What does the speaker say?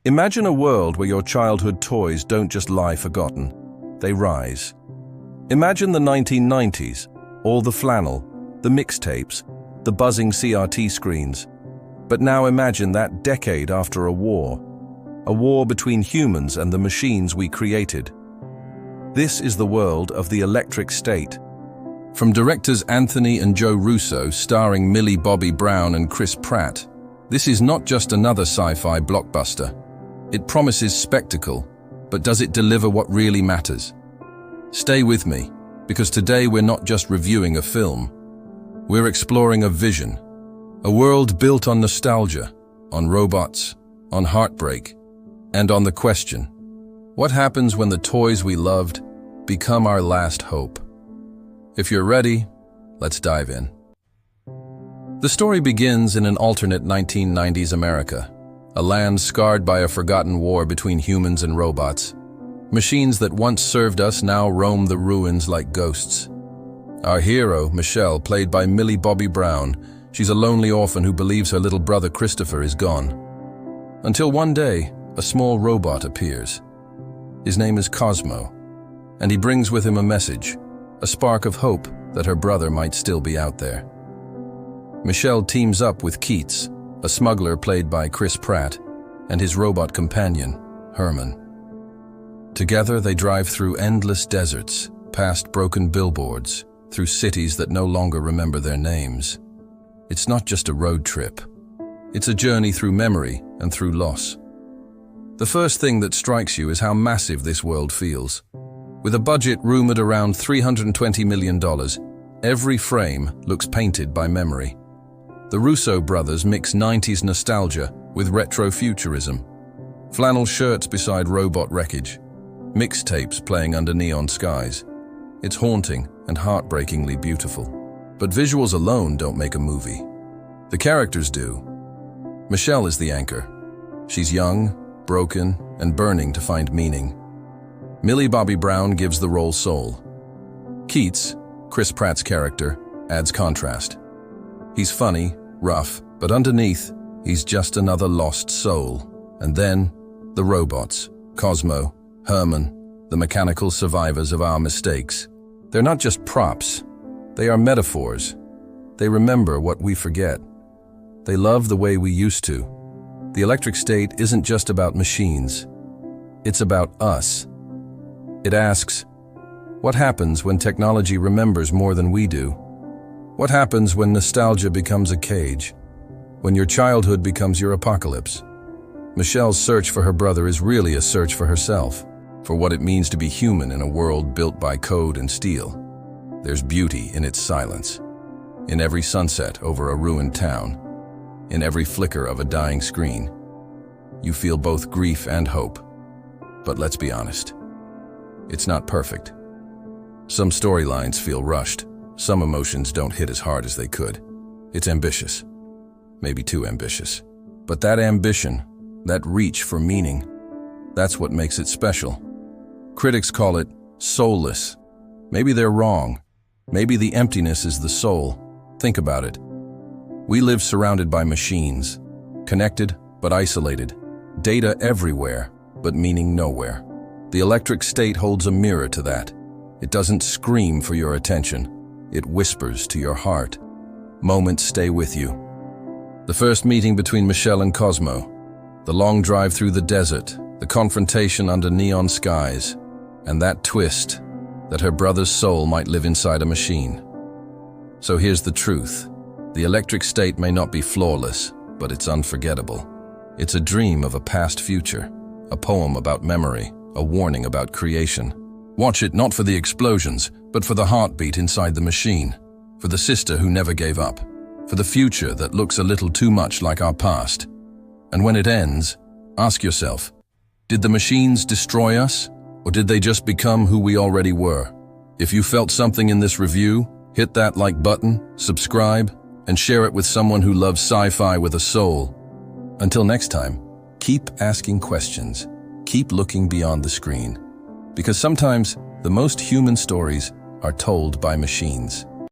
Imagine a world where your childhood toys don't just lie forgotten, they rise. Imagine the 1990s, all the flannel, the mixtapes, the buzzing CRT screens. But now imagine that decade after a war between humans and the machines we created. This is the world of the electric state. From directors Anthony and Joe Russo, starring Millie Bobby Brown and Chris Pratt, this is not just another sci-fi blockbuster. It promises spectacle, but does it deliver what really matters? Stay with me, because today we're not just reviewing a film. We're exploring a vision, a world built on nostalgia, on robots, on heartbreak, and on the question, what happens when the toys we loved become our last hope? If you're ready, let's dive in. The story begins in an alternate 1990s America, a land scarred by a forgotten war between humans and robots. Machines that once served us now roam the ruins like ghosts. Our hero, Michelle, played by Millie Bobby Brown, she's a lonely orphan who believes her little brother Christopher is gone. Until one day, a small robot appears. His name is Cosmo, and he brings with him a message, a spark of hope that her brother might still be out there. Michelle teams up with Keats, a smuggler played by Chris Pratt, and his robot companion, Herman. Together they drive through endless deserts, past broken billboards, through cities that no longer remember their names. It's not just a road trip. It's a journey through memory and through loss. The first thing that strikes you is how massive this world feels. With a budget rumored around $320 million, every frame looks painted by memory. The Russo Brothers mix 90s nostalgia with retro futurism. Flannel shirts beside robot wreckage, mixtapes playing under neon skies. It's haunting and heartbreakingly beautiful. But visuals alone don't make a movie. The characters do. Michelle is the anchor. She's young, broken, and burning to find meaning. Millie Bobby Brown gives the role soul. Keats, Chris Pratt's character, adds contrast. He's funny, rough, but underneath, he's just another lost soul. And then, the robots, Cosmo, Herman, the mechanical survivors of our mistakes. They're not just props, they are metaphors. They remember what we forget. They love the way we used to. The electric state isn't just about machines. It's about us. It asks, what happens when technology remembers more than we do? What happens when nostalgia becomes a cage? When your childhood becomes your apocalypse? Michelle's search for her brother is really a search for herself, for what it means to be human in a world built by code and steel. There's beauty in its silence, in every sunset over a ruined town, in every flicker of a dying screen. You feel both grief and hope. But let's be honest, it's not perfect. Some storylines feel rushed. Some emotions don't hit as hard as they could. It's ambitious, maybe too ambitious. But that ambition, that reach for meaning, that's what makes it special. Critics call it soulless. Maybe they're wrong. Maybe the emptiness is the soul. Think about it. We live surrounded by machines, connected but isolated, data everywhere but meaning nowhere. The electric state holds a mirror to that. It doesn't scream for your attention. It whispers to your heart. Moments stay with you. The first meeting between Michelle and Cosmo, the long drive through the desert, the confrontation under neon skies, and that twist that her brother's soul might live inside a machine. So here's the truth. The electric state may not be flawless, but it's unforgettable. It's a dream of a past future, a poem about memory, a warning about creation. Watch it not for the explosions, but for the heartbeat inside the machine, for the sister who never gave up, for the future that looks a little too much like our past. And when it ends, ask yourself, did the machines destroy us, or did they just become who we already were? If you felt something in this review, hit that like button, subscribe, and share it with someone who loves sci-fi with a soul. Until next time, keep asking questions, keep looking beyond the screen, because sometimes the most human stories are told by machines.